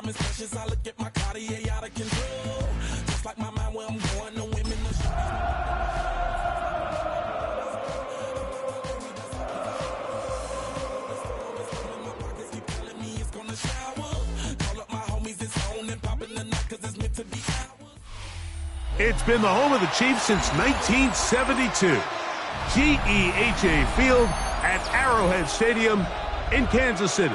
time is precious. I look at my Cartier out of control. Just like my mind where I'm going, the women are my pockets keep telling me it's gonna shower. Call up my homies, it's on and popping the night, cause it's meant to be ours. It's been the home of the Chiefs since 1972. GEHA Field at Arrowhead Stadium in Kansas City.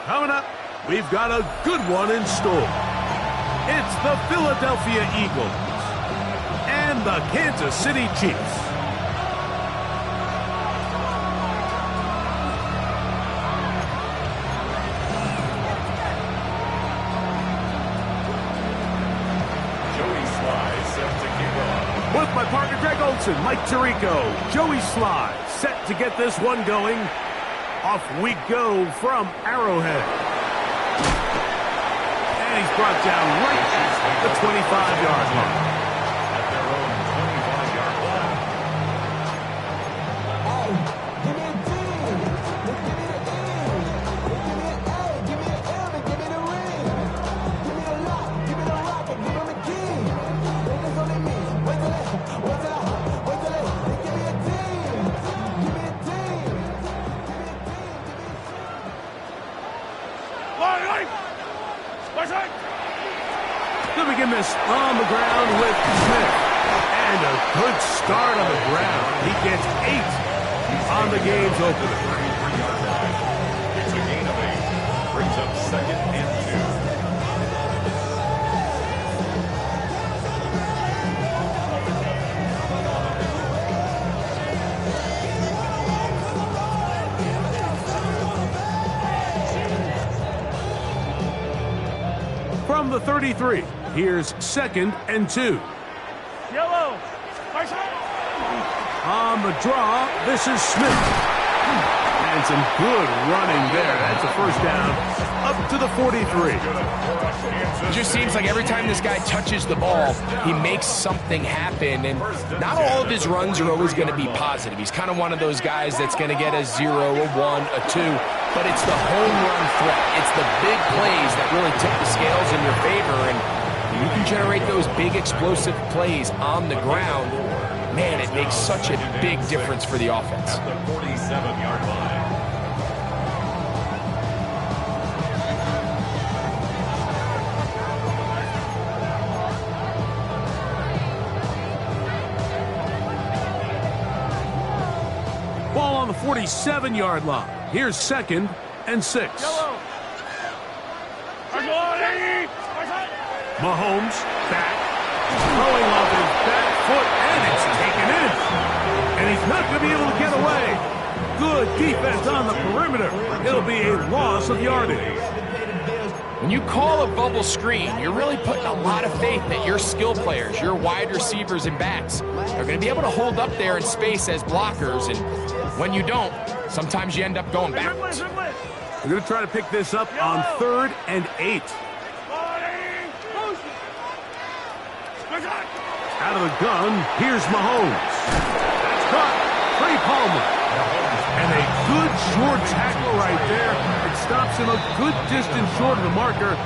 Coming up, we've got a good one in store. It's the Philadelphia Eagles and the Kansas City Chiefs. With my partner Greg Olson, Mike Tirico, Joey Sly, set to get this one going. Off we go from Arrowhead. And he's brought down right at the 25-yard line. At their own 25-yard line. Give me a D. Give me the E. Give me an A. Give me an M. And give me the ring. Give me a lock. Give me the rock. And give him a key. Niggas only me. Wait till it. Wait till it. Wait till it. And give me a team. Give me a team. Then we get this on the ground with Smith. And a good start on the ground. He gets 8 on the game's opener. 33-yard line. It's a gain of 8. Brings up 2nd and 2. From the 33, here's 2nd and 2. Yellow. On the draw, this is Smith. And some good running there. That's a first down up to the 43. It just seems like every time this guy touches the ball, he makes something happen. And not all of his runs are always going to be positive. He's kind of one of those guys that's going to get a 0, a 1, a 2. But it's the home run threat. It's the big plays that really tip the scales in your favor. And you can generate those big explosive plays on the ground. Man, it makes such a big difference for the offense. At the 47-yard line. Ball on the 47-yard line. Here's 2nd and 6. Mahomes back, throwing off his back foot, and it's taken in. And he's not going to be able to get away. Good defense on the perimeter. It'll be a loss of yardage. When you call a bubble screen, you're really putting a lot of faith that your skill players, your wide receivers and backs, are going to be able to hold up there in space as blockers. And when you don't, sometimes you end up going backwards. We're going to try to pick this up on 3rd and 8. Out of the gun, here's Mahomes. That's caught. Trey Palmer. And a good short tackle right there. It stops him a good distance short of the marker.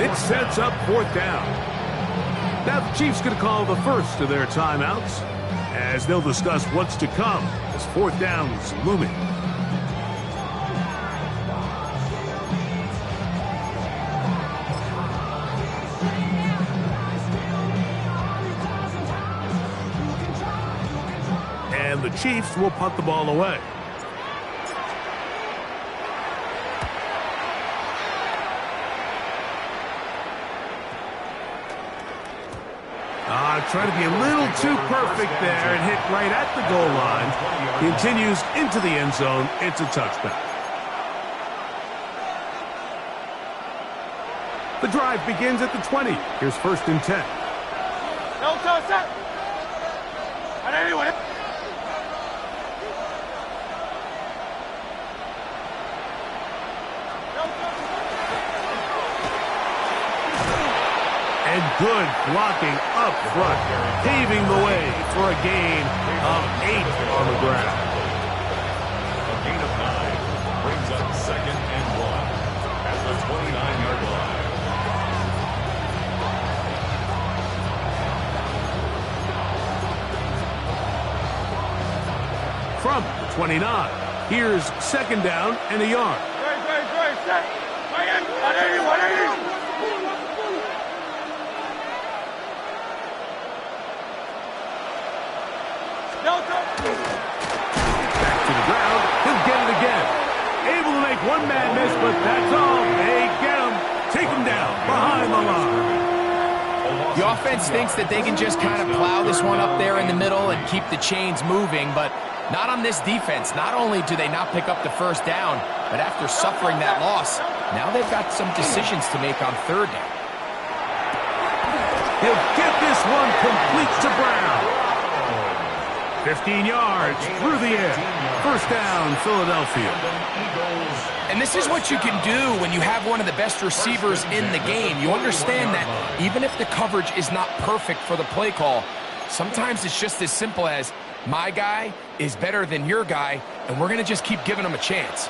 It sets up 4th down. Now the Chiefs going to call the first of their timeouts as they'll discuss what's to come as 4th down is looming. And the Chiefs will punt the ball away. Trying to be a little too perfect there and hit right at the goal line. Continues into the end zone. It's a touchback. The drive begins at the 20. Here's 1st and 10. And good blocking up front, paving the way for a gain of 8 on the ground. A gain of 9 brings up 2nd and 1 at the 29-yard line. 29. Here's second down and a yard. Back to the ground. He'll get it again. Able to make one man miss, but that's all. They get him. Take him down behind the line. The offense thinks that they can just kind of plow this one up there in the middle and keep the chains moving, but not on this defense. Not only do they not pick up the first down, but after suffering that loss, now they've got some decisions to make on third down. He'll get this one complete to Brown. 15 yards through the air. First down, Philadelphia. And this is what you can do when you have one of the best receivers in the game. You understand that even if the coverage is not perfect for the play call, sometimes it's just as simple as my guy is better than your guy, and we're going to just keep giving him a chance.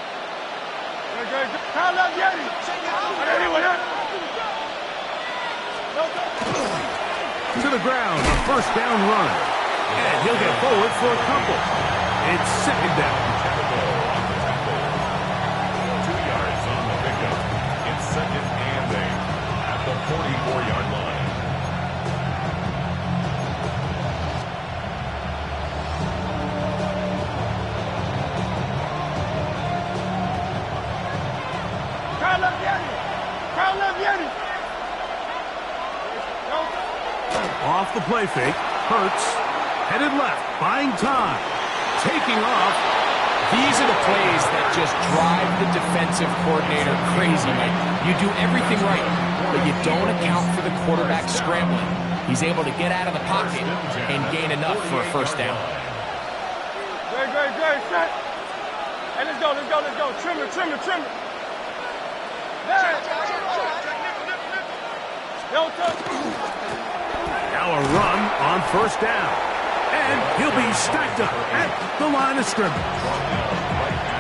To the ground, a first down run. And he'll get forward for a couple. It's second down. 2 yards on the pickup. It's second and 8 at the 44-yard line. Off the play fake. Hurts. Headed left. Buying time. Taking off. These are the plays that just drive the defensive coordinator crazy, Mike. You do everything right, but you don't account for the quarterback scrambling. He's able to get out of the pocket and gain enough for a first down. Great, set. Hey, let's go. Trim it. Now a run on first down. And he'll be stacked up at the line of scrimmage.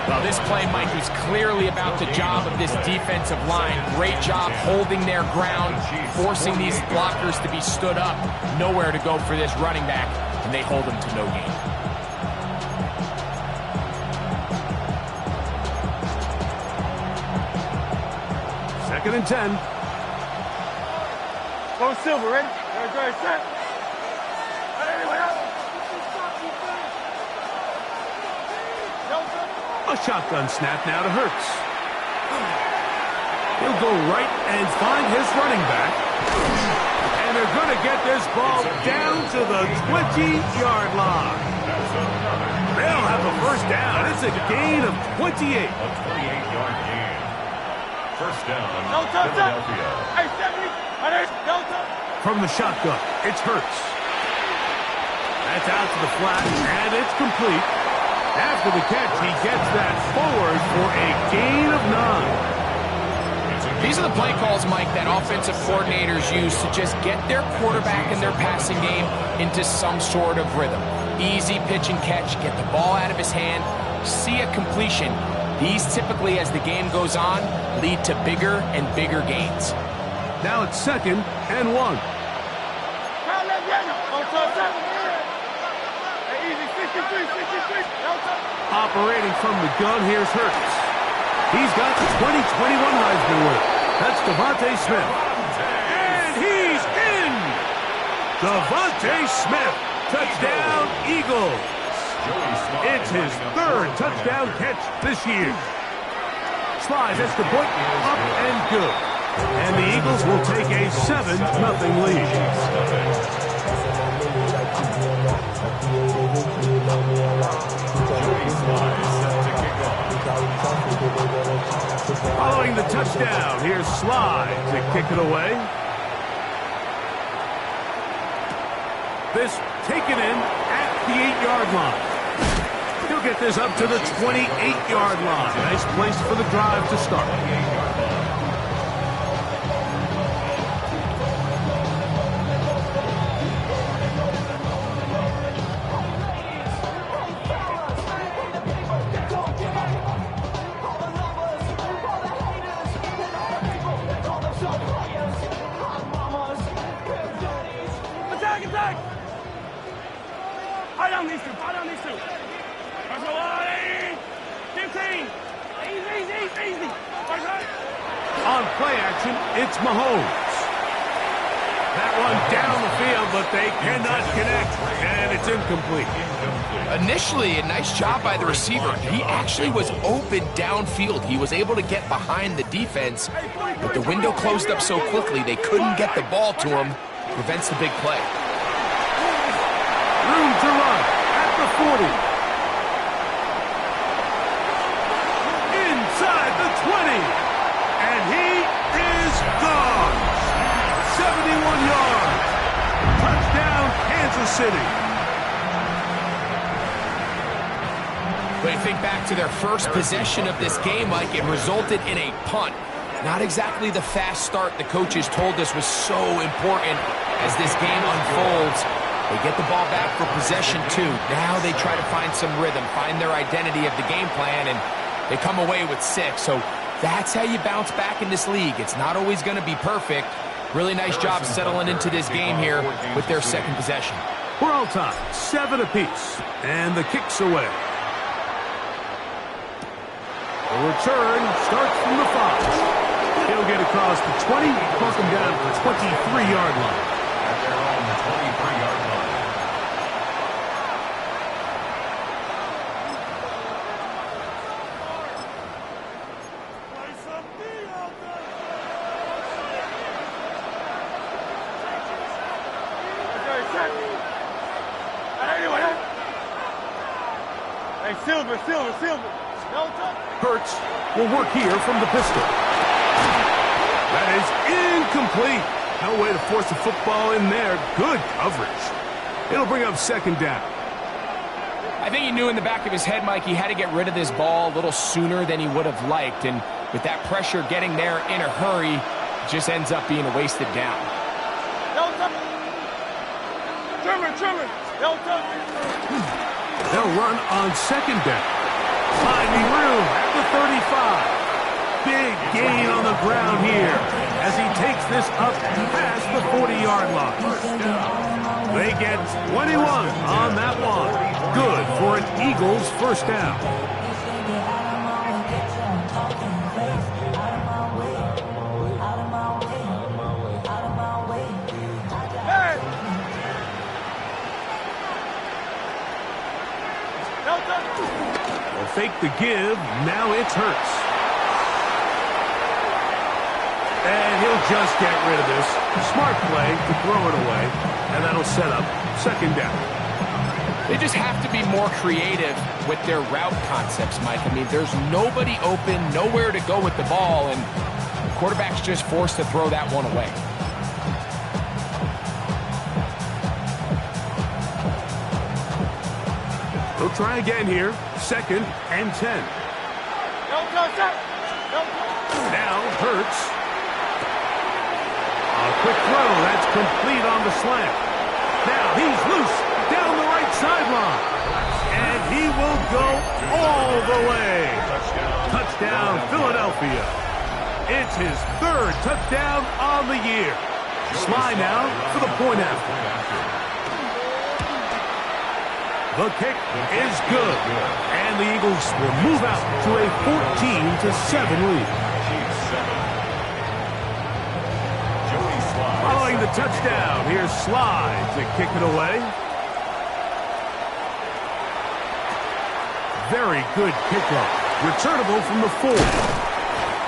Well, this play, Mike, was clearly about the job of this defensive line. Great job holding their ground, forcing these blockers to be stood up. Nowhere to go for this running back, and they hold him to no gain. Second and 10. Go Silver, ready? Great, set. A shotgun snap now to Hurts. He'll go right and find his running back. And they're going to get this ball down to the 20-yard line. They'll have a first down. It's a gain of 28. A 28-yard gain. First down, No touch. Philadelphia. Hey, 70. No touch. From the shotgun, it's Hurts. That's out to the flat, and it's complete. After the catch, he gets that forward for a gain of 9. These are the play calls, Mike, that offensive coordinators use to just get their quarterback and their passing game into some sort of rhythm. Easy pitch and catch, get the ball out of his hand, see a completion. These typically, as the game goes on, lead to bigger and bigger gains. Now it's second and 1. Operating from the gun, here's Hurts. He's got the 2021 Heisman winner. That's Devontae Smith. And he's in! Devontae Smith, touchdown Eagles. It's his third touchdown catch this year. Slide extra point, up and good. And the Eagles will take a 7-0 lead. Following the touchdown, here's Slide to kick it away. This taken in at the 8-yard line. He'll get this up to the 28-yard line. Nice place for the drive to start. go on. 15. Easy. On play action, it's Mahomes. That one down the field, but they cannot connect, and it's incomplete. Initially, a nice job by the receiver. He actually was open downfield. He was able to get behind the defense, but the window closed up so quickly they couldn't get the ball to him. Prevents the big play. Room to run at the 40. Inside the 20. And he is gone. 71 yards. Touchdown, Kansas City. But you think back to their first possession of this game, Mike, it resulted in a punt. Not exactly the fast start the coaches told us was so important as this game unfolds. They get the ball back for possession 2. Now they try to find some rhythm, find their identity of the game plan, and they come away with 6. So that's how you bounce back in this league. It's not always going to be perfect. Really nice job settling into this game here with their second possession. We're all tied, 7 apiece, and the kick's away. The return starts from the 5. He'll get across the 20, mark him down to the 23-yard line. At their own 23-yard line. Hey, Silver. No touch. Hurts will work here from the pistol. That is incomplete. No way to force the football in there. Good coverage. It'll bring up second down. I think he knew in the back of his head, Mike, he had to get rid of this ball a little sooner than he would have liked. And with that pressure getting there in a hurry, it just ends up being a wasted down. No touch. Trimmer. No touch. They'll run on second down. Finding room at the 35. Big gain on the ground here as he takes this up past the 40-yard line. They get 21 on that one. Good for an Eagles first down. Hey. No touch. They'll fake the give. Now it's Hurts. And he'll just get rid of this. Smart play to throw it away. And that'll set up second down. They just have to be more creative with their route concepts, Mike. I mean, there's nobody open, nowhere to go with the ball, and the quarterback's just forced to throw that one away. They'll try again here. Second and 10. No touch. Now Hurts. A quick throw. That's complete on the slant. Now he's loose down the right sideline. And he will go all the way. Touchdown, Philadelphia. It's his 3rd touchdown on the year. Sly now for the point after. The kick is good. And the Eagles will move out to a 14-7 lead. Following the touchdown, here's Sly to kick it away. Very good kickoff. Returnable from the 4.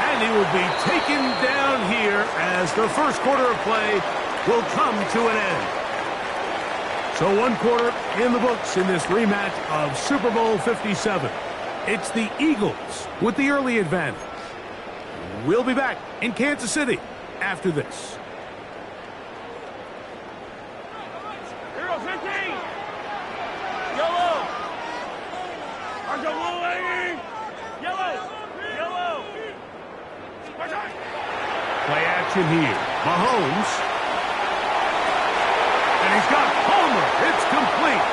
And he will be taken down here as the first quarter of play will come to an end. So 1 quarter in the books in this rematch of Super Bowl 57. It's the Eagles with the early advantage. We'll be back in Kansas City after this. Here goes 15. Yellow. Argo Lane. Yellow. Play action here. Mahomes. And he's got Palmer. It's complete.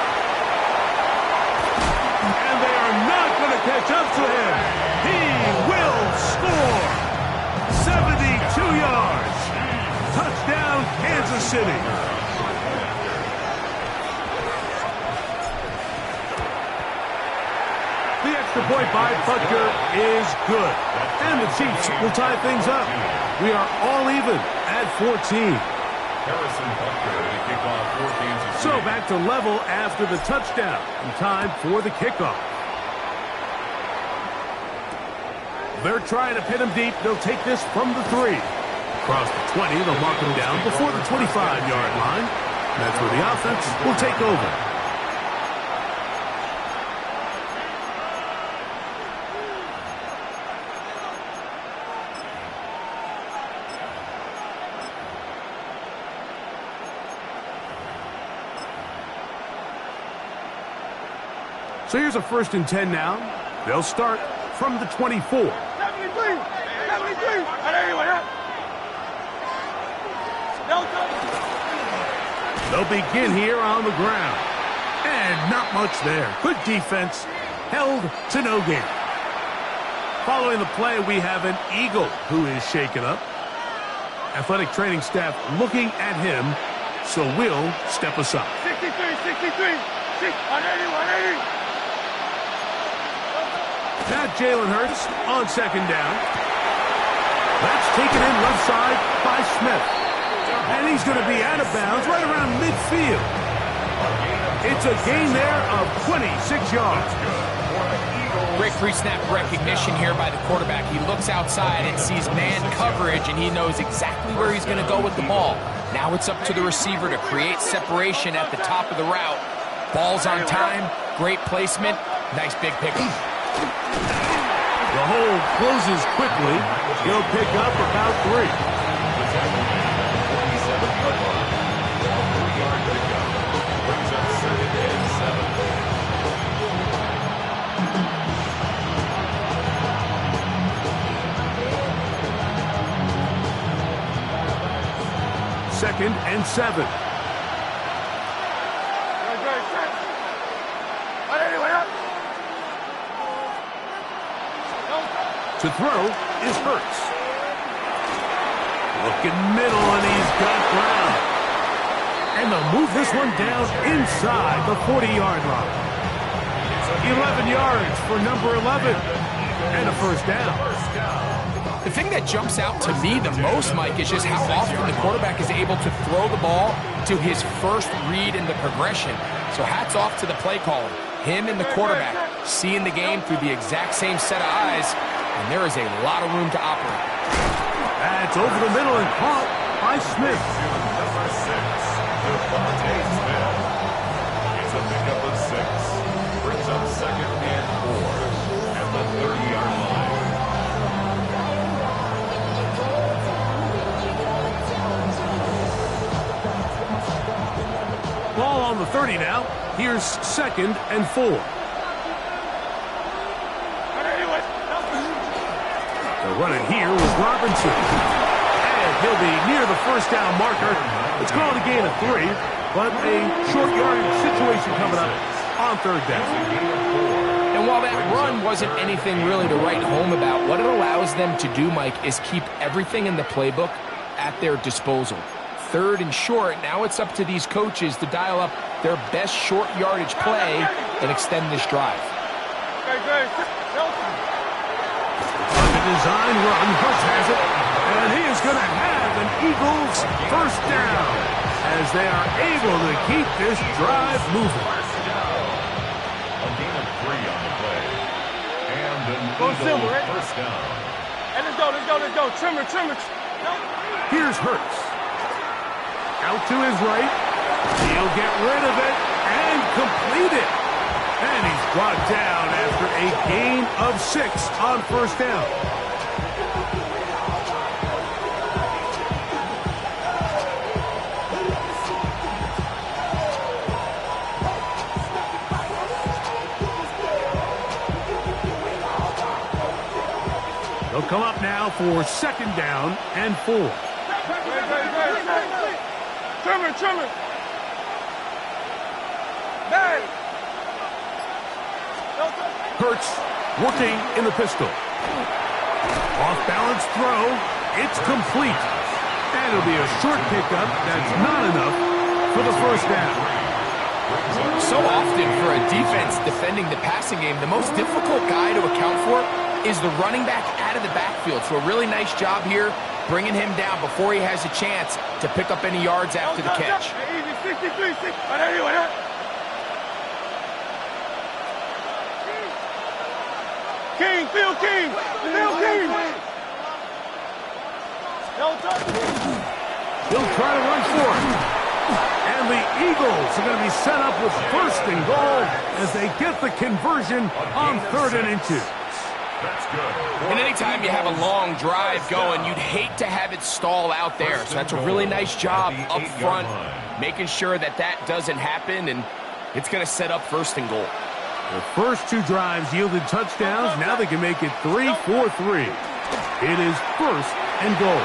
And they are not going to catch up to him. He will score. 72 yards. Touchdown, Kansas City. Extra point by Butker is good. And the Chiefs will tie things up. We are all even at 14. Harrison Butker to kick off for Kansas City. So back to level after the touchdown. And time for the kickoff. They're trying to pin him deep. They'll take this from the 3. Across the 20, they'll mark him down before the 25-yard line. That's where the offense will take over. So here's a 1st and 10 now. They'll start from the 24. 73! 73! They'll begin here on the ground. And not much there. Good defense. Held to no gain. Following the play, we have an Eagle who is shaken up. Athletic training staff looking at him, so we'll step aside. 63! 180! Now Jalen Hurts on 2nd down. That's taken in left side by Smith. And he's going to be out of bounds right around midfield. It's a gain there of 26 yards. Great pre-snap recognition here by the quarterback. He looks outside and sees man coverage, and he knows exactly where he's going to go with the ball. Now it's up to the receiver to create separation at the top of the route. Ball's on time, great placement, nice big pickup. The hole closes quickly. He'll pick up about 3. Second and 7. To throw is Hurts. Looking middle, and he's got ground. And they'll move this one down inside the 40-yard line. 11 yards for number 11. And a 1st down. The thing that jumps out to me the most, Mike, is just how often the quarterback is able to throw the ball to his first read in the progression. So hats off to the play caller. Him and the quarterback seeing the game through the exact same set of eyes, and there is a lot of room to operate. That's over the middle and caught by Smith. Number 6, Devontae Smith. It's a pickup of 6. Brings up 2nd and 4 at the 30-yard line. Ball on the 30 now. Here's 2nd and 4. They're running here with Robinson. And he'll be near the 1st down marker. It's called a gain of 3, but a short yardage situation coming up on 3rd down. And while that run wasn't anything really to write home about, what it allows them to do, Mike, is keep everything in the playbook at their disposal. 3rd and short, now it's up to these coaches to dial up their best short yardage play and extend this drive. Design run, Hurts has it, and he is going to have an Eagles 1st down as they are able to keep this drive moving. A gain of 3 on the play. And an Eagles 1st down. And let's go. Trimmer. Here's Hurts. Out to his right. He'll get rid of it and complete it. And he's brought down after a gain of 6 on 1st down. They'll come up now for 2nd down and 4. Trimmer. Man. Hurts working in the pistol. Off-balance throw. It's complete. And it'll be a short pickup. That's not enough for the 1st down. So often for a defense defending the passing game, the most difficult guy to account for is the running back out of the backfield. So a really nice job here bringing him down before he has a chance to pick up any yards after the catch. King, Phil King, Phil King. He'll try to run for it. And the Eagles are going to be set up with first and goal as they get the conversion on 3rd and 2. That's good. And anytime you have a long drive going, you'd hate to have it stall out there. So that's a really nice job up front, making sure that that doesn't happen, and it's going to set up first and goal. The first 2 drives yielded touchdowns. Now they can make it 3-4-3. It is first and goal.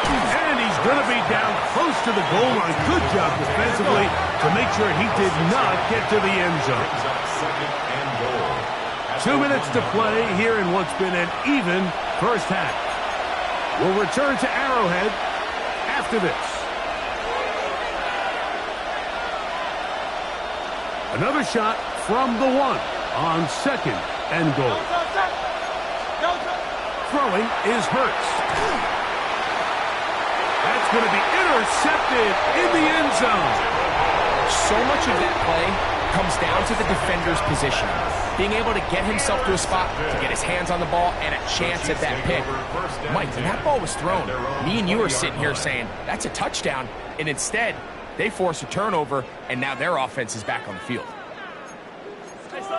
And he's going to be down close to the goal line. Good job defensively to make sure he did not get to the end zone. 2 minutes to play here in what's been an even first half. We'll return to Arrowhead after this. Another shot from the 1 on 2nd and goal. Throwing is Hurts. That's going to be intercepted in the end zone. So much of that play comes down to the defender's position. Being able to get himself to a spot, to get his hands on the ball, and a chance at that pick. Mike, when that ball was thrown, me and you are sitting here saying, that's a touchdown, and instead, they force a turnover, and now their offense is back on the field. They'll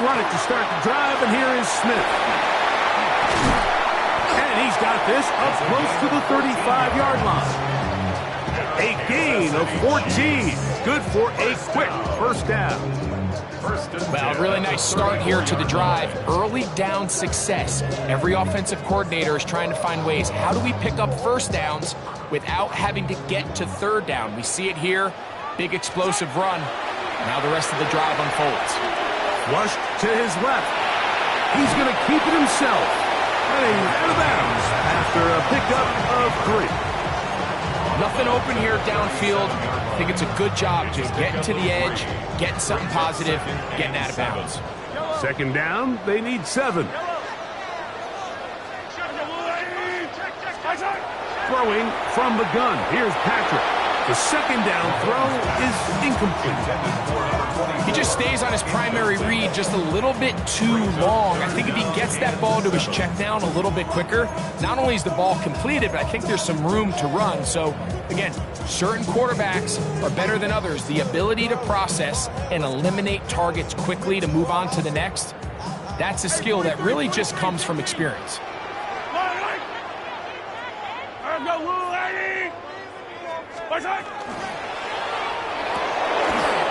run it to start the drive, and here is Smith. And he's got this up close to the 35-yard line. A gain of 14. Good for a quick first down. Well, a really nice start here to the drive. Early down success. Every offensive coordinator is trying to find ways. How do we pick up first downs without having to get to 3rd down? We see it here. Big explosive run. Now the rest of the drive unfolds. Flushed to his left. He's going to keep it himself. Heading out of bounds after a pickup of 3. Nothing open here downfield. I think it's a good job just getting to the edge, getting something positive, getting out of bounds. 2nd down, they need 7. Throwing from the gun. Here's Patrick. The 2nd down throw is incomplete. He just stays on his primary read just a little bit too long. I think if he gets that ball to his check down a little bit quicker, not only is the ball completed, but I think there's some room to run. So, again, certain quarterbacks are better than others. The ability to process and eliminate targets quickly to move on to the next, that's a skill that really just comes from experience.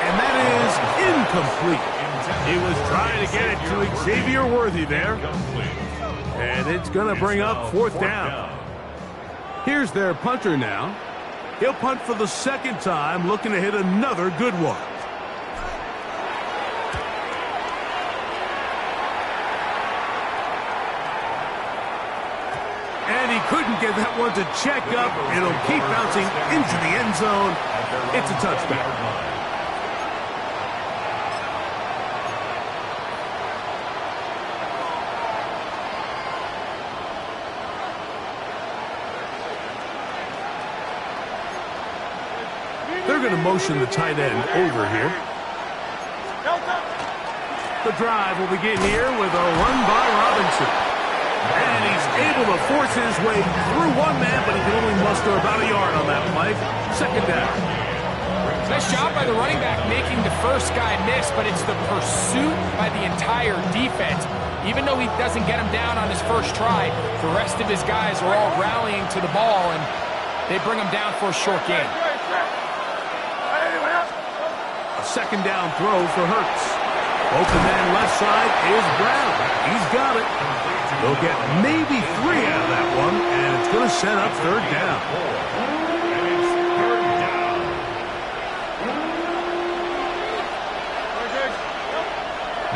And that is incomplete. He was trying to get it to Xavier Worthy there. And it's going to bring up 4th down. Here's their punter now. He'll punt for the 2nd time, looking to hit another good one. And he couldn't get that one to check up. It'll keep bouncing into the end zone. It's a touchdown. They're going to motion the tight end over here. The drive will begin here with a run by Robinson. And he's able to force his way through one man, but he can only muster about a yard on that play. 2nd down. Nice job by the running back making the first guy miss, but it's the pursuit by the entire defense. Even though he doesn't get him down on his first try, the rest of his guys are all rallying to the ball, and they bring him down for a short gain. A 2nd down throw for Hurts. Open man left side is Brown. He's got it. They'll get maybe 3 out of that one, and it's going to set up 3rd down.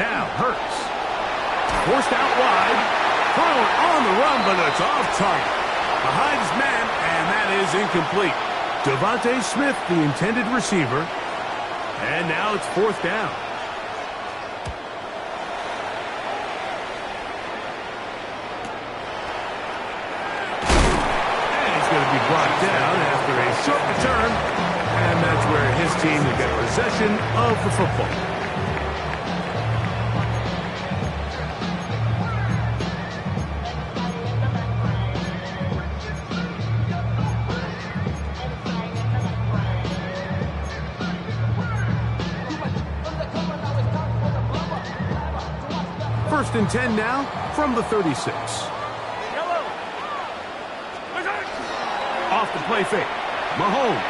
Now Hurts. Forced out wide. Thrown on the run, but it's off target. Behind his man, and that that is incomplete. Devontae Smith, the intended receiver. And now it's 4th down. And he's going to be brought down after a short return. And that's where his team will get possession of the football. First and 10 now from the 36. Off the play fake. Mahomes.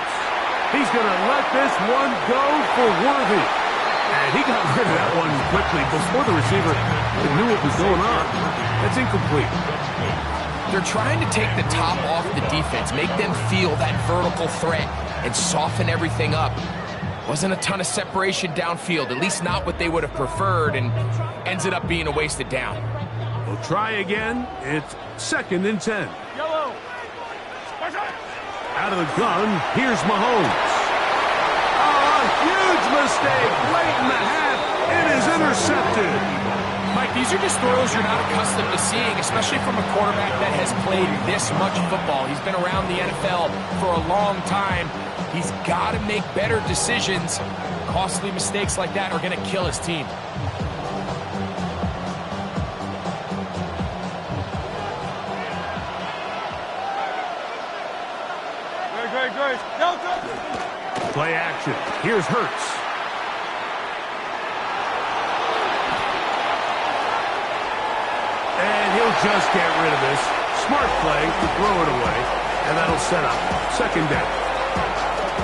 He's going to let this one go for Worthy. And he got rid of that one quickly before the receiver knew what was going on. That's incomplete. They're trying to take the top off the defense, make them feel that vertical threat, and soften everything up. Wasn't a ton of separation downfield, at least not what they would have preferred, and ends it up being a wasted down. We'll try again. It's 2nd and 10. Out of the gun, here's Mahomes. Oh, a huge mistake late in the half. It is intercepted. Mike, these are just throws you're not accustomed to seeing, especially from a quarterback that has played this much football. He's been around the NFL for a long time. He's got to make better decisions. Costly mistakes like that are going to kill his team. Play action. Here's Hurts. And he'll just get rid of this. Smart play to throw it away. And that'll set up 2nd down.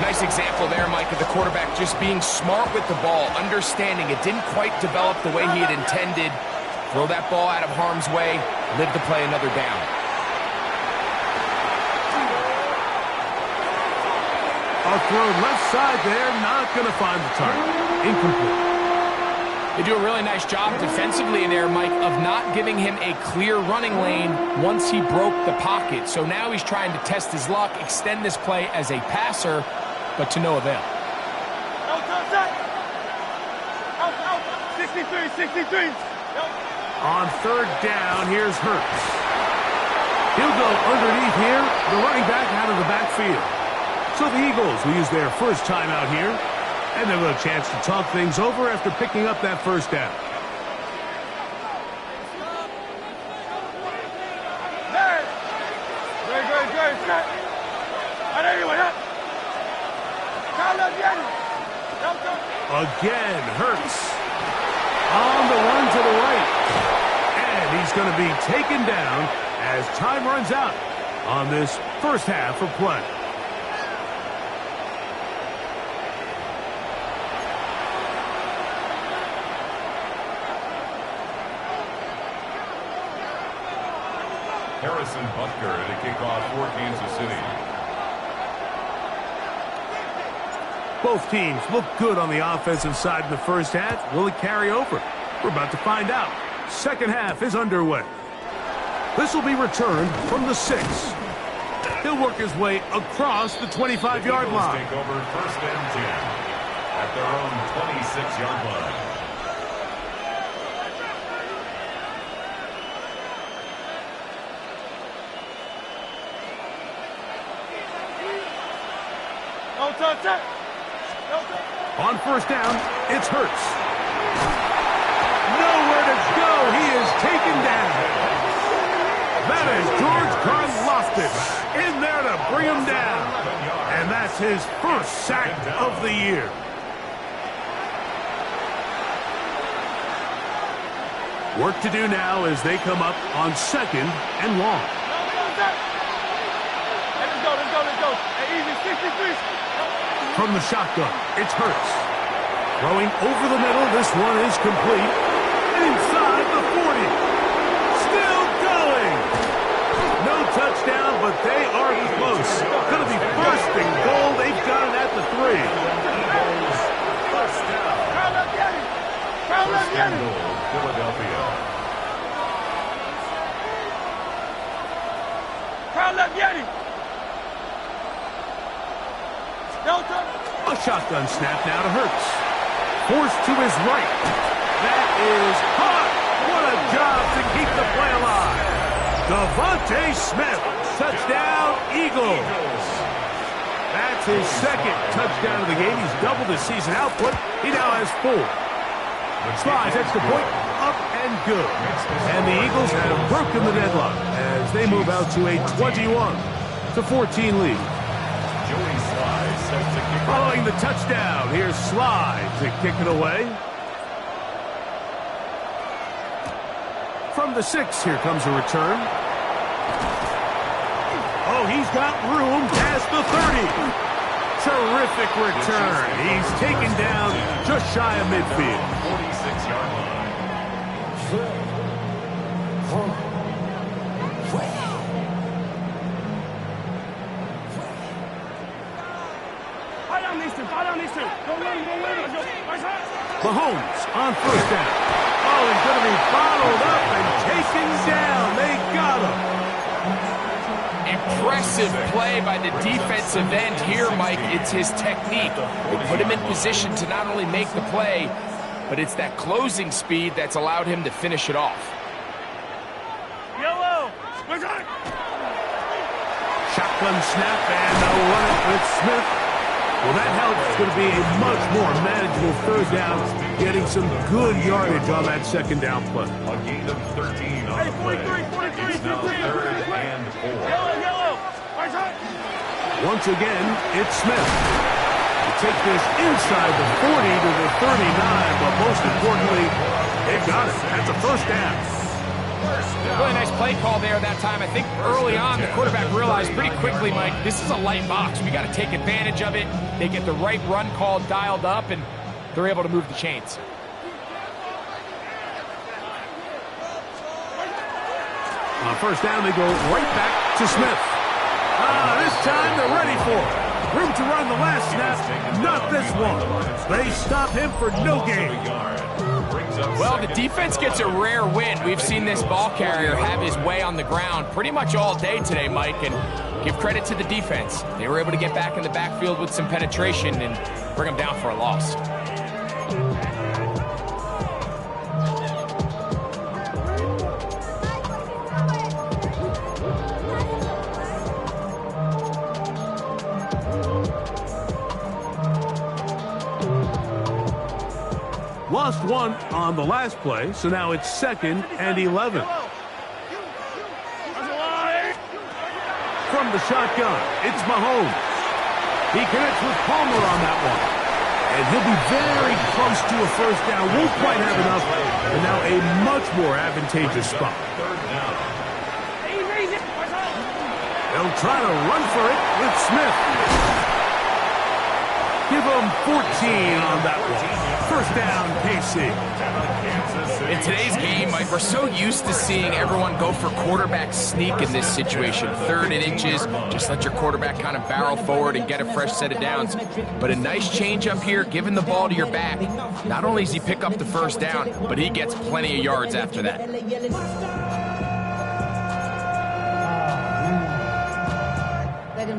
Nice example there, Mike, of the quarterback just being smart with the ball, understanding it didn't quite develop the way he had intended. Throw that ball out of harm's way, live to play another down. A throw left side there, not going to find the target. Incomplete. They do a really nice job defensively in there, Mike, of not giving him a clear running lane once he broke the pocket. So now he's trying to test his luck, extend this play as a passer, but to no avail. 63. On 3rd down, here's Hurts. He'll go underneath here, the running back out of the backfield. So the Eagles will use their first time out here, and they'll have a chance to talk things over after picking up that 1st down. Again, Hurts on the run to the right. And he's going to be taken down as time runs out on this first half of play. Harrison Butker to kick off for Kansas City. Both teams look good on the offensive side in the first half. Will it carry over? We're about to find out. 2nd half is underway. This will be returned from the 6. He'll work his way across the 25-yard line. Take over 1st and 10 at their own 26-yard line. On 1st down, it's Hurts. Nowhere to go. He is taken down. That is George Karlaftis in there to bring him down. And that's his first sack of the year. Work to do now as they come up on 2nd and long. Let's go. Hey, easy, 63. From the shotgun, it's Hurts. Throwing over the middle, this one is complete. Inside the 40. Still going. No touchdown, but they are close. Going to be 1st and goal. They've got it at the 3. First down. First and goal, Philadelphia. A shotgun snap now to Hurts. Forced to his right. That is hot. What a job to keep the play alive. Devontae Smith. Touchdown, Eagles. That's his second touchdown of the game. He's doubled his season output. He now has 4. Slides extra point, up and good. And the Eagles have broken the deadlock as they move out to a 21-14 lead. Following the touchdown, here's Slide to kick it away. From the 6, here comes a return. Oh, he's got room past the 30. Terrific return. He's taken down just shy of midfield. 46-yard line. Mahomes on first down. Oh, he's going to be bottled up and taken down. They got him. Impressive play by the defensive end here, Mike. It's his technique. They put him in position to not only make the play, but it's that closing speed that's allowed him to finish it off. Shotgun snap and they'll run it with Smith. Well, that helps. It's going to be a much more manageable third down, getting some good yardage on that second down play. A gain of 13 on the play. It's now 3rd and 4. Once again, it's Smith. To take this inside the 40 to the 39, but most importantly, they've got it. That's a first down. Really nice play call there that time. I think early on the quarterback realized pretty quickly, Mike, this is a light box. We got to take advantage of it. They get the right run call dialed up, and they're able to move the chains. On first down, they go right back to Smith. This time they're ready for it. Room to run the last snap, not this one. They stop him for no gain. Well, the defense gets a rare win. We've seen this ball carrier have his way on the ground pretty much all day today, Mike, and give credit to the defense. They were able to get back in the backfield with some penetration and bring them down for a loss. Lost one on the last play, so now it's 2nd and 11. From the shotgun, it's Mahomes. He connects with Palmer on that one. And he'll be very close to a first down. Won't quite have enough, and now a much more advantageous spot. They'll try to run for it with Smith. Give him 14 on that one. First down, KC. In today's game, Mike, we're so used to seeing everyone go for quarterback sneak in this situation. 3rd and inches, just let your quarterback kind of barrel forward and get a fresh set of downs. But a nice change up here, giving the ball to your back. Not only does he pick up the first down, but he gets plenty of yards after that.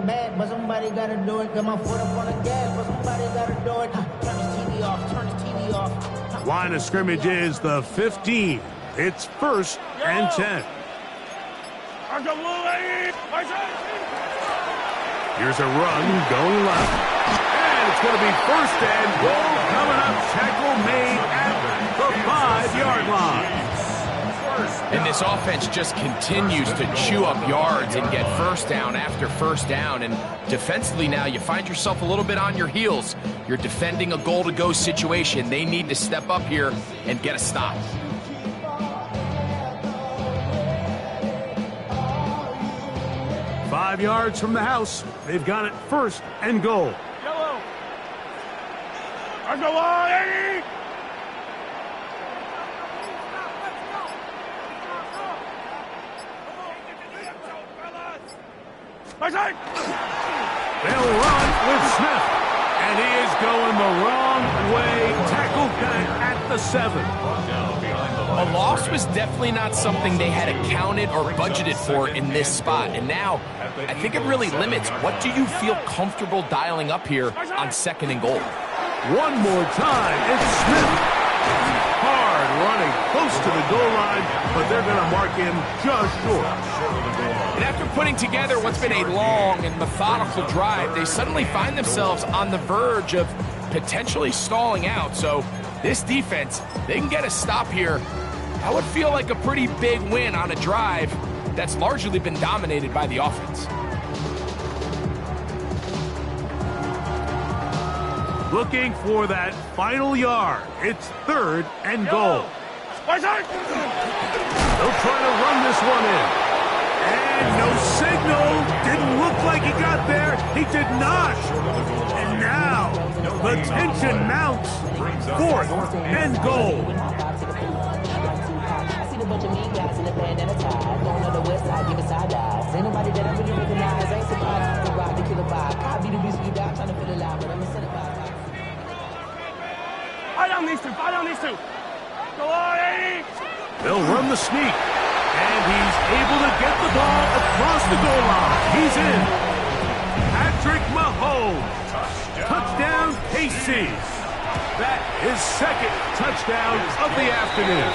Bad, but somebody gotta do it. Got my foot up on the gas, but somebody gotta do it. Turn this TV off, turn this TV off. Line of scrimmage is the 15. It's 1st and 10. Here's a run going left. And it's going to be 1st and goal coming up. Tackle made at the 5-yard line. And this offense just continues to chew up yards and get first down after first down. And defensively now, you find yourself a little bit on your heels. You're defending a goal-to-go situation. They need to step up here and get a stop. Five yards from the house. They've got it 1st and goal. Yellow. Let's go, Eddie. They'll run with Smith. And he is going the wrong way. Tackled back at the 7. A loss was definitely not something they had accounted or budgeted for in this spot. And now, I think it really limits what do you feel comfortable dialing up here on 2nd and goal. One more time, it's Smith. Hard running close to the goal line, but they're going to mark him just short. And after putting together what's been a long and methodical drive, they suddenly find themselves on the verge of potentially stalling out. So this defense, they can get a stop here. That would feel like a pretty big win on a drive that's largely been dominated by the offense. Looking for that final yard. It's 3rd and goal. They'll try to run this one in. And no signal. Didn't look like he got there. He did not. And now the tension mounts. 4th and goal. I see the bunch of mean guys in the band and a tie. Going on the west side, giving side eyes. Ain't nobody that I really recognize. Ain't surprised to ride the killer vibe. I be the beast we die, trying to feel alive, but I'm incentivized. Fight on these two. Fight on these two. Go on, Eddie. They'll run the sneak. And he's able to get the ball across the goal line. He's in. Patrick Mahomes. Touchdown, KC. That is 2nd touchdown of the afternoon.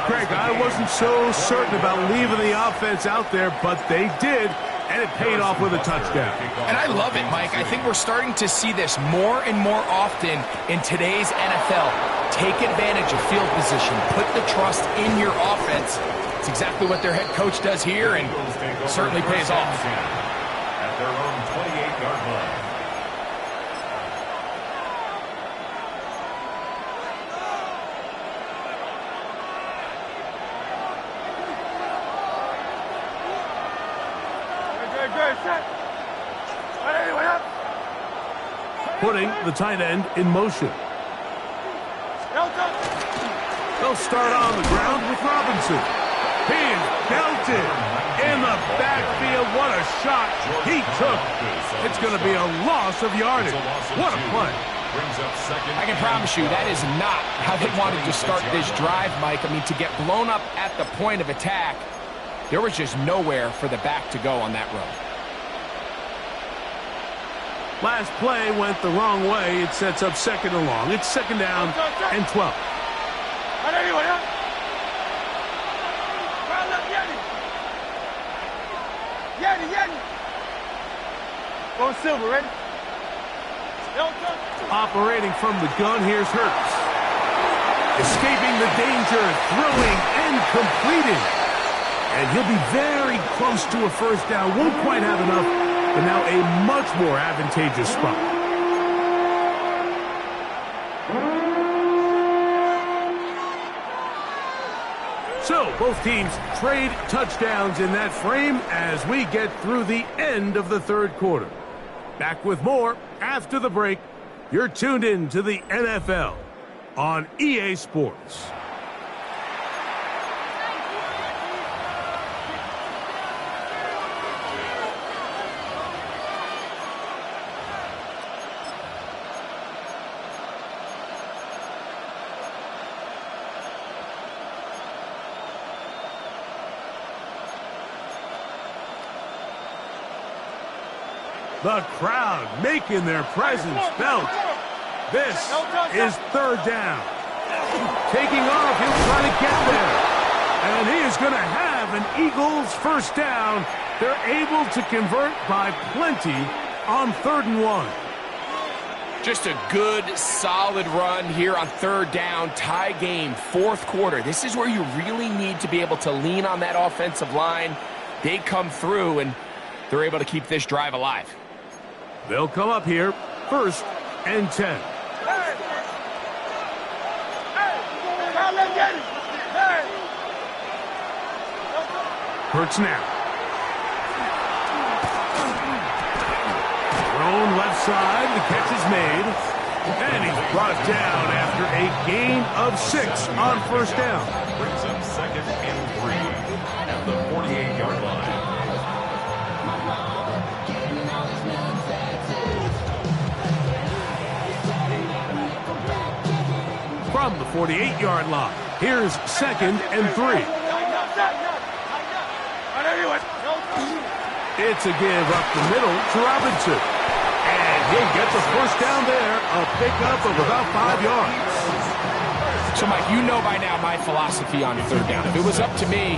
Craig, I wasn't so certain about leaving the offense out there, but they did, and it paid off with a touchdown. And I love it, Mike. I think we're starting to see this more and more often in today's NFL. Take advantage of field position. Put the trust in your offense. It's exactly what their head coach does here, and certainly pays off. At their own 28-yard line. Putting the tight end in motion. They'll start on the ground with Robinson. He is belted in the backfield. What a shot he took. It's going to be a loss of yardage. What a play. I can promise you that is not how they wanted to start this drive, Mike. I mean, to get blown up at the point of attack, there was just nowhere for the back to go on that run. Last play went the wrong way. It sets up 2nd and long. It's 2nd down and 12. Go Silver, ready? Operating from the gun, here's Hurts. Escaping the danger, throwing and completing. And he'll be very close to a 1st down. Won't quite have enough, but now a much more advantageous spot. So, both teams trade touchdowns in that frame as we get through the end of the 3rd quarter. Back with more after the break. You're tuned in to the NFL on EA Sports. The crowd making their presence felt. This is 3rd down. Taking off, he'll try to get there. And he is going to have an Eagles 1st down. They're able to convert by plenty on 3rd and 1. Just a good, solid run here on 3rd down, tie game, 4th quarter. This is where you really need to be able to lean on that offensive line. They come through, and they're able to keep this drive alive. They'll come up here, 1st and 10. Hurts now. Thrown left side, the catch is made. And he's brought down after a gain of 6 on 1st down. Brings up 2nd and 3 at the 48-yard line. From the 48-yard line. Here's 2nd and 3. It's a give up the middle to Robinson. And he'll get the first down there, a pickup of about 5 yards. So, Mike, you know by now my philosophy on 3rd down. If it was up to me,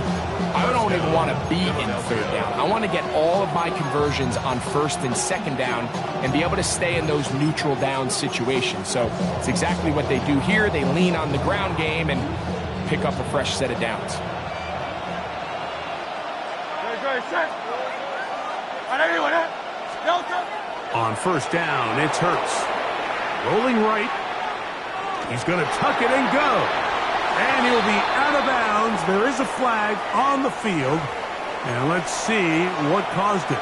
I don't even want to be in 3rd down. I want to get all of my conversions on 1st and 2nd down and be able to stay in those neutral down situations. So it's exactly what they do here. They lean on the ground game and pick up a fresh set of downs. On 1st down, it's Hurts. Rolling right. He's going to tuck it and go. And he'll be out of bounds. There is a flag on the field. And let's see what caused it.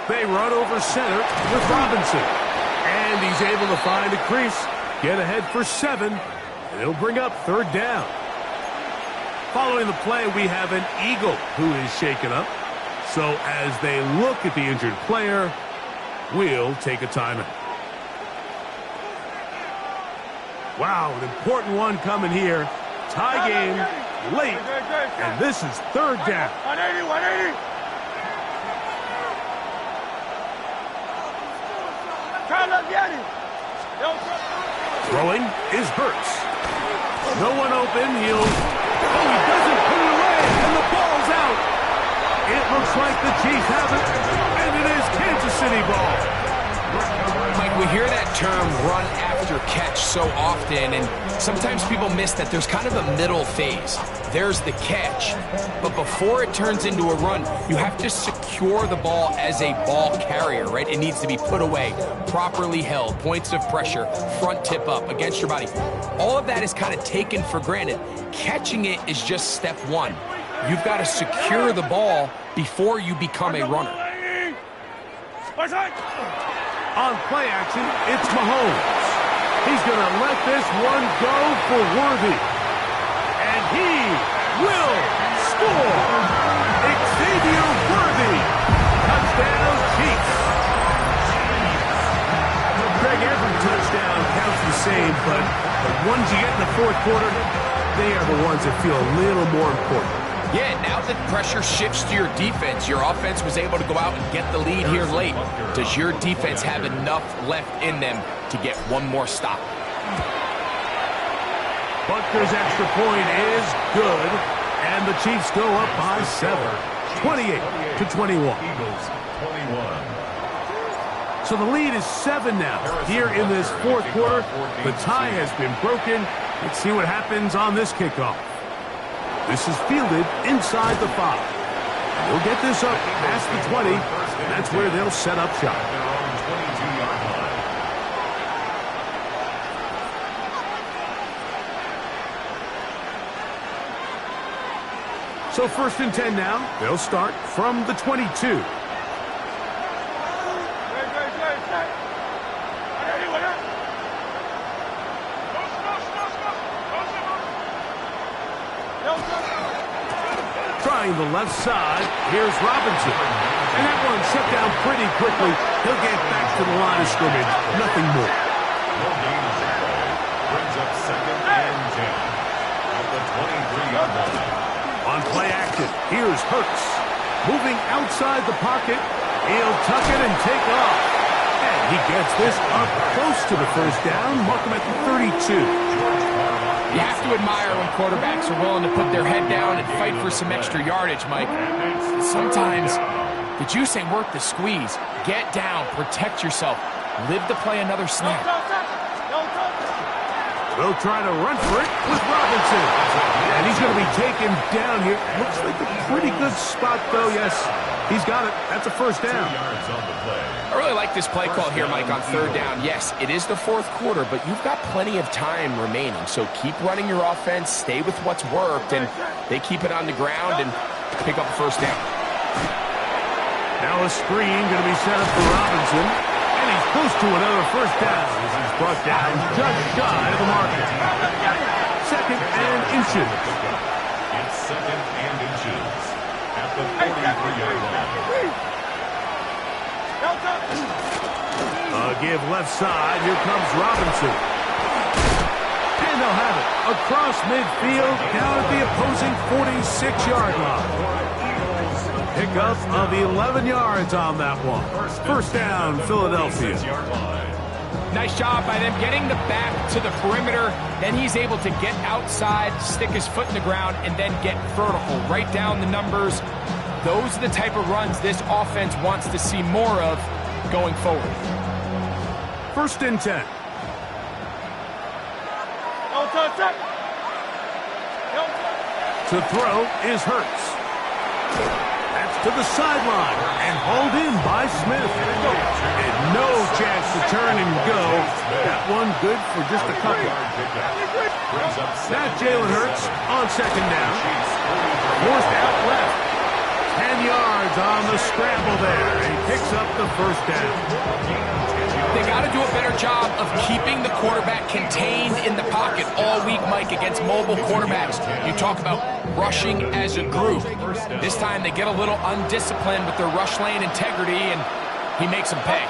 They run over center with Robinson. And he's able to find a crease, get ahead for 7, and it'll bring up 3rd down. Following the play, we have an Eagle who is shaken up. So as they look at the injured player, we'll take a timeout. Wow, an important one coming here. Tie game, late, and this is 3rd down. 180. Throwing is Hurts. No one open. He doesn't put it away, and the ball's out. It looks like the Chiefs have it, and it is Kansas City ball. Mike, we hear that term run after catch so often, and sometimes people miss that there's kind of a middle phase. There's the catch, but before it turns into a run, you have to secure the ball as a ball carrier, right? It needs to be put away, properly held, points of pressure, front tip up against your body. All of that is kind of taken for granted. Catching it is just step 1. You've got to secure the ball before you become a runner. On play action, it's Mahomes. He's going to let this one go for Worthy. And he will score. Xavier Worthy. Touchdown, Chiefs. Greg, every touchdown counts the same, but the ones you get in the 4th quarter, they are the ones that feel a little more important. Yeah, now that pressure shifts to your defense, your offense was able to go out and get the lead here late. Does your defense have enough left in them to get one more stop? Butker's extra point is good, and the Chiefs go up by 7, 28-21. So the lead is 7 now. Here in this 4th quarter, the tie has been broken. Let's see what happens on this kickoff. This is fielded inside the 5. They'll get this up past the 20, and that's where they'll set up shop. So 1st and 10 now. They'll start from the 22. Trying the left side, here's Robinson. And that one shut down pretty quickly. He'll get back to the line of scrimmage. Nothing more. Brings up 2nd and 10 at the 23-yard line. On play action, here's Hurts. Moving outside the pocket, he'll tuck it and take off. And he gets this up close to the 1st down, mark him at the 32. You have to admire when quarterbacks are willing to put their head down and fight for some extra yardage, Mike. Sometimes the juice ain't worth the squeeze. Get down, protect yourself, live to play another snap. They'll try to run for it with Robinson. And he's going to be taken down here. Looks like a pretty good spot, though. Yes, he's got it. That's a 1st down. I really like this play call here, Mike, on 3rd down. Yes, it is the 4th quarter, but you've got plenty of time remaining. So keep running your offense, stay with what's worked, and they keep it on the ground and pick up a 1st down. Now a screen going to be set up for Robinson. And he's close to another first down as he's brought down just shy of the marker. Second and inches. It's second and inches at the 43-yard line. Give left side. Here comes Robinson. And they'll have it across midfield down at the opposing 46-yard line. Pickup of 11 yards on that one. First down, Philadelphia. Nice job by them getting the back to the perimeter. Then he's able to get outside, stick his foot in the ground, and then get vertical. Right down the numbers. Those are the type of runs this offense wants to see more of going forward. First and 10. To throw is Hurts. That's to the sideline and hauled in by Smith. And no chance to turn and go. That one good for just a couple. Now Jalen Hurts on second down. Forced out left. 10 yards on the scramble there. He picks up the first down. They got to do a better job of keeping the quarterback contained in the pocket all week, Mike, against mobile quarterbacks. You talk about rushing as a group. This time they get a little undisciplined with their rush lane integrity, and he makes them pay.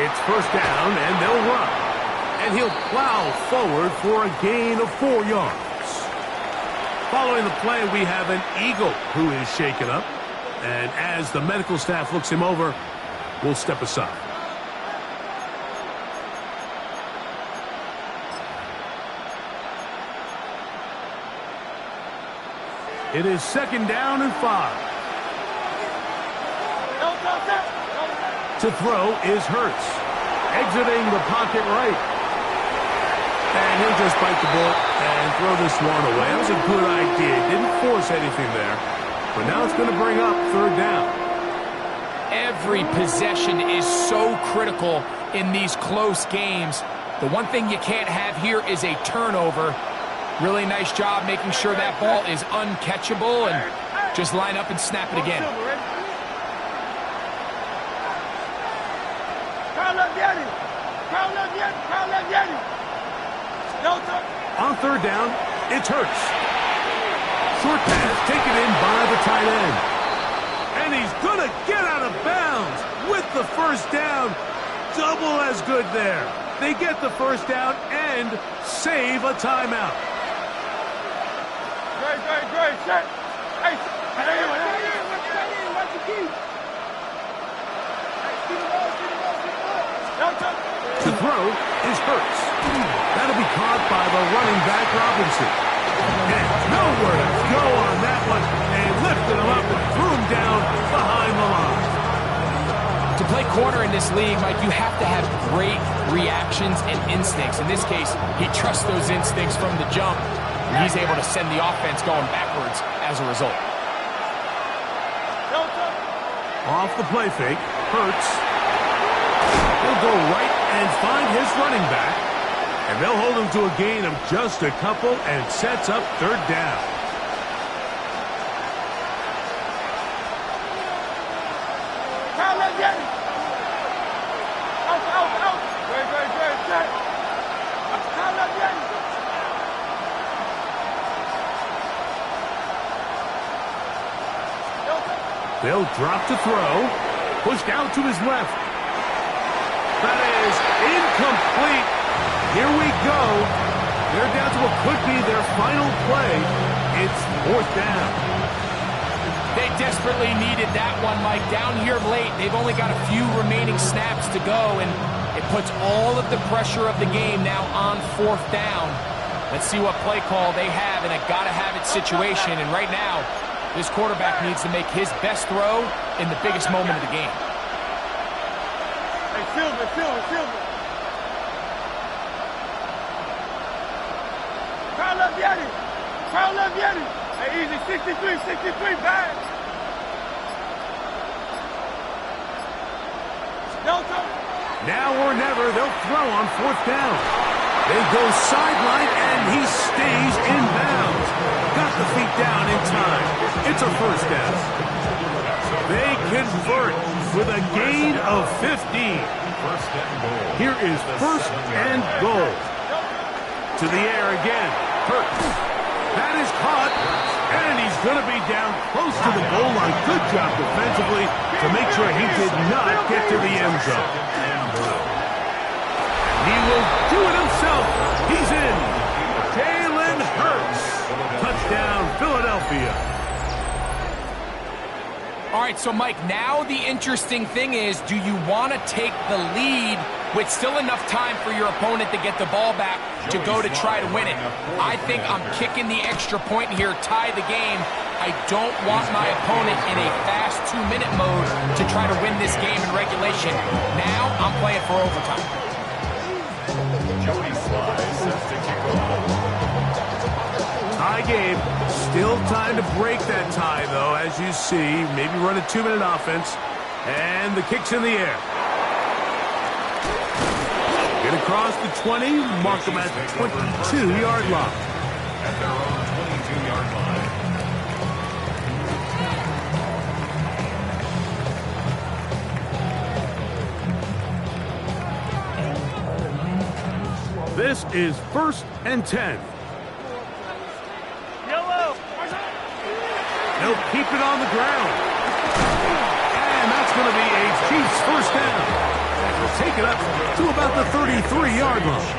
It's first down, and they'll run. And he'll plow forward for a gain of 4 yards. Following the play, we have an Eagle who is shaken up. And as the medical staff looks him over, we'll step aside. It is second down and 5. To throw is Hurts. Exiting the pocket right. And he'll just bite the bullet and throw this one away. That was a good idea. Didn't force anything there. But now it's going to bring up third down. Every possession is so critical in these close games. The one thing you can't have here is a turnover. Really nice job making sure that ball is uncatchable, and just line up and snap it again. On third down, it's Hurts. Short pass taken in by the tight end. And he's going to get out of bounds with the first down. Double as good there. They get the first down and save a timeout. Great. Hey, To throw is Hurts. That'll be caught by the running back Robinson. And nowhere to go on that one. They lifted him up and threw him down behind the line. To play corner in this league, Mike, you have to have great reactions and instincts. In this case, he trusts those instincts from the jump, and he's able to send the offense going backwards as a result. Off the play fake, Hurts. He'll go right and find his running back. And they'll hold him to a gain of just a couple and sets up third down. They'll drop to throw. Pushed out to his left. That is incomplete. Here we go. They're down to what could be their final play. It's fourth down. They desperately needed that one, Mike. Down here late, they've only got a few remaining snaps to go, and it puts all of the pressure of the game now on fourth down. Let's see what play call they have in a gotta-have-it situation, and right now, this quarterback needs to make his best throw in the biggest moment of the game. Hey, Silver. Crowd left Yeti. Hey, easy, 63, back. Now or never, they'll throw on fourth down. They go sideline, and he stays in bounds. Got the feet down in time. It's a first down. convert with a gain of 15. First and goal. Here is first and goal. To the air again. Hurts. That is caught. And he's going to be down close to the goal line. Good job defensively to make sure he did not get to the end zone. He will do it himself. He's in. Jalen Hurts. Touchdown, Philadelphia. All right, so Mike, now the interesting thing is, do you want to take the lead with still enough time for your opponent to get the ball back to go to try to win it? I think I'm kicking the extra point here, tie the game. I don't want my opponent in a fast 2-minute mode to try to win this game in regulation. Now I'm playing for overtime. Joey Sly sets to kick off. Tie game. Still time to break that tie, though, as you see. Maybe run a 2-minute offense. And the kick's in the air. Get across the 20. Mark them at the 22-yard line. At their own 22-yard line. This is first and 10. They'll keep it on the ground. And that's going to be a Chiefs first down. They'll take it up to about the 33-yard line.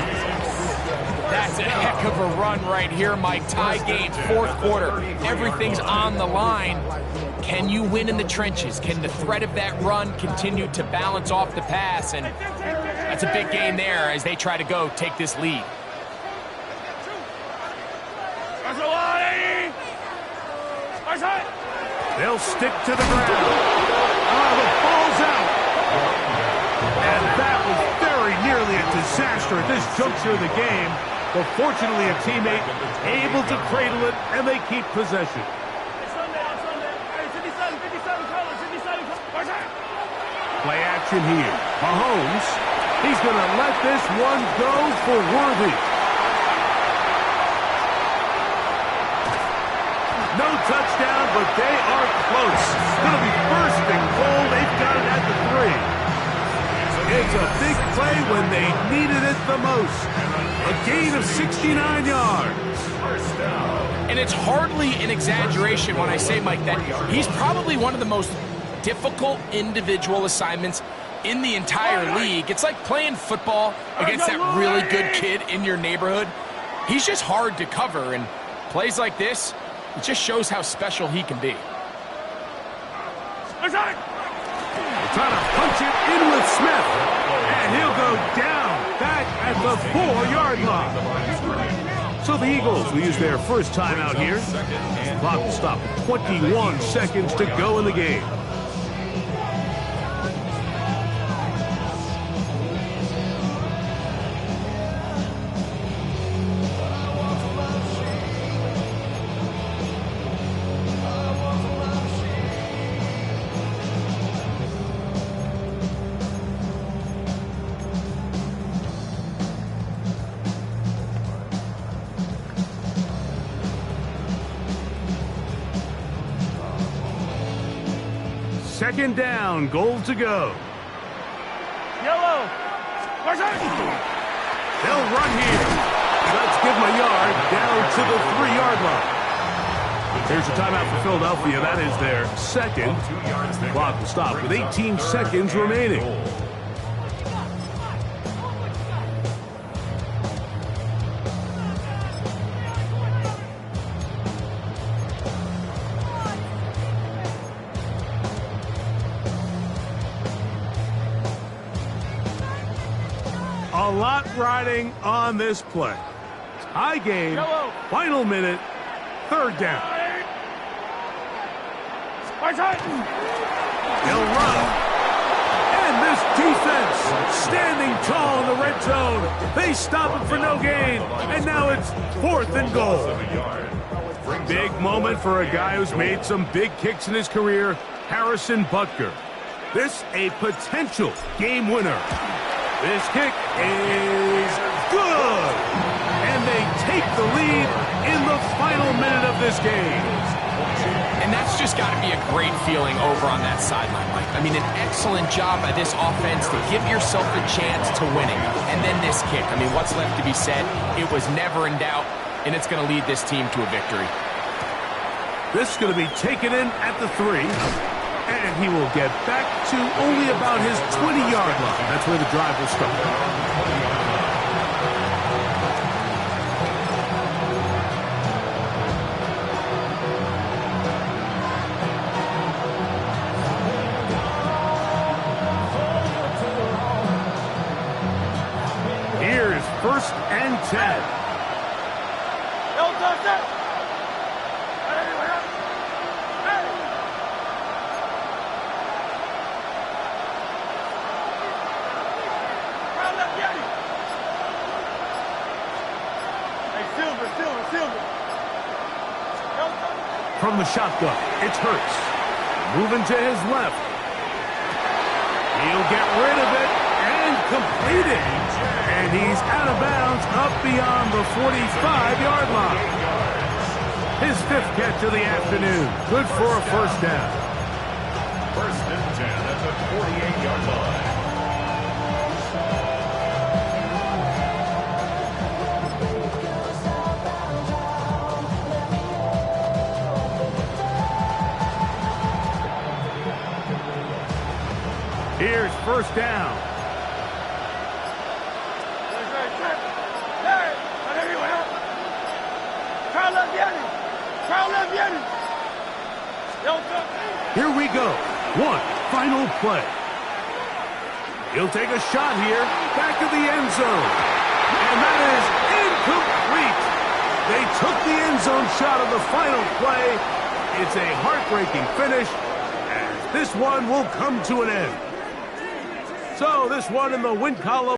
That's a heck of a run right here, Mike. Tie game, fourth quarter. Everything's on the line. Can you win in the trenches? Can the threat of that run continue to balance off the pass? And that's a big game there as they try to go take this lead. They'll stick to the ground. Oh, the ball's out. And that was very nearly a disaster at this juncture of the game. But fortunately, a teammate able to cradle it, and they keep possession. Play action here. Mahomes, he's going to let this one go for Worthy. No touchdown, but they are close. Going to be first and goal. They've got it at the 3. It's a big play when they needed it the most. A gain of 69 yards. And it's hardly an exaggeration when I say, Mike, that he's probably one of the most difficult individual assignments in the entire league. It's like playing football against that really good kid in your neighborhood. He's just hard to cover, and plays like this, it just shows how special he can be. They're trying to punch it in with Smith. And he'll go down back at the 4-yard line. So the Eagles will use their first timeout here. Clock will stop at 21 seconds to go in the game. Second down, goal to go. Yellow. They'll run here. Let's give them a yard down to the 3-yard line. Here's a timeout for Philadelphia. That is their second. Clock will stop with 18 seconds remaining. A lot riding on this play. High game, final minute, third down. They'll run. And this defense standing tall in the red zone. They stop it for no gain. And now it's fourth and goal. Big moment for a guy who's made some big kicks in his career, Harrison Butker. This a potential game winner. This kick is good. And they take the lead in the final minute of this game. And that's just got to be a great feeling over on that sideline, Mike. I mean, an excellent job by this offense to give yourself a chance to winning. And then this kick. I mean, what's left to be said? It was never in doubt, and it's going to lead this team to a victory. This is going to be taken in at the 3. And he will get back to only about his 20-yard line. That's where the drive will start. Here's 1st and 10. From the shotgun, it's Hurts. Moving to his left. He'll get rid of it and complete it. And he's out of bounds up beyond the 45-yard line. His 5th catch of the afternoon. Good for a 1st down. 1st and 10 at the 48-yard line. Here's 1st down. Here we go. One final play. He'll take a shot here. Back to the end zone. And that is incomplete. They took the end zone shot of the final play. It's a heartbreaking finish, as this one will come to an end. So this one in the win column.